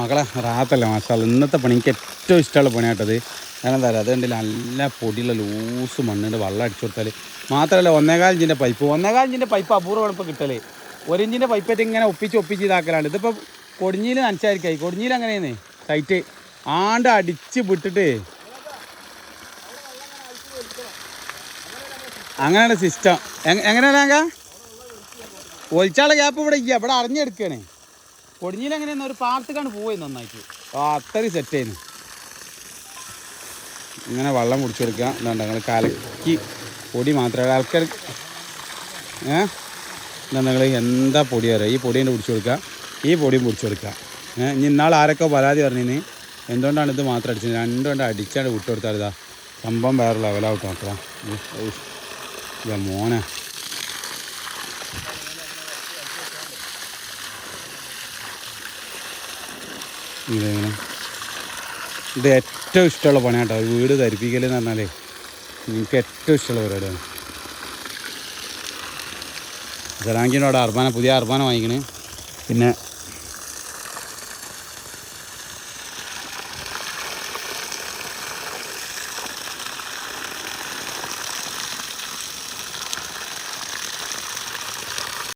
മകളെ റാത്തല്ലേ മാഷാഅല്ലാഹ്. ഇന്നത്തെ പണി എനിക്ക് ഏറ്റവും ഇഷ്ടമുള്ള പണിയാട്ടത്. കാരണം എന്താ പറയുക, അതുകൊണ്ടില്ല നല്ല പൊടിയുള്ള ലൂസ് മണ്ണിൻ്റെ വെള്ളം അടിച്ചു കൊടുത്താൽ മാത്രമല്ല 1.25 ഇഞ്ചിൻ്റെ പൈപ്പ് 1.25 ഇഞ്ചിൻ്റെ പൈപ്പ് അപൂർവം ഇപ്പോൾ കിട്ടലേ. 1 ഇഞ്ചിൻ്റെ പൈപ്പായിട്ട് ഇങ്ങനെ ഒപ്പിച്ച് ഇതാക്കലാണ്. ഇതിപ്പോൾ കൊടിഞ്ഞിയിൽ നനച്ചായിരിക്കായി. കൊടിഞ്ഞിയിൽ അങ്ങനെയാണ് സൈറ്റ് ആണ്ട് അടിച്ച് വിട്ടിട്ട് അങ്ങനെയാണ് സിസ്റ്റം. എങ്ങനെയാണ് ഒളിച്ചാളെ ഗ്യാപ്പ് ഇവിടെ ഇല്ല, ഇവിടെ അറിഞ്ഞെടുക്കുകയാണ്. കൊടിഞ്ഞിയിൽ എങ്ങനെയാണ് ഒരു പാടത്തേക്കാണ് പോയി നന്നായിട്ട്. അത്രയും സെറ്റ് ചെയ്യുന്നു. ഇങ്ങനെ വെള്ളം കുടിച്ചു കൊടുക്കുക. എന്താ നിങ്ങൾ കലക്കി പൊടി മാത്രമേ ആൾക്കാർ എന്താ നിങ്ങൾ എന്താ പൊടി അറിയാം. ഈ പൊടി കൊണ്ട് പിടിച്ചു കൊടുക്കുക, ഈ പൊടിയും പിടിച്ചു കൊടുക്കുക. ഇനി ഇന്നാൾ ആരൊക്കെ പരാതി പറഞ്ഞിന് എന്തുകൊണ്ടാണ് ഇത് മാത്രം അടിച്ചത്. രണ്ടുകൊണ്ട് അടിച്ചാണ്ട് വിട്ടു കൊടുത്താൽ ഇതാ സംഭവം വേറെ ലെവലാവട്ടെ മക്കളാ. മോനെ ഇങ്ങനെ ഇത് ഏറ്റവും ഇഷ്ടമുള്ള പണിയാട്ടോ. വീട് ധരിപ്പിക്കൽ എന്ന് പറഞ്ഞാലേ എനിക്ക് ഏറ്റവും ഇഷ്ടമുള്ള പരിപാടിയാണ്. ജറാങ്കിനോട് പുതിയ അർബാന വാങ്ങിക്കണ്. പിന്നെ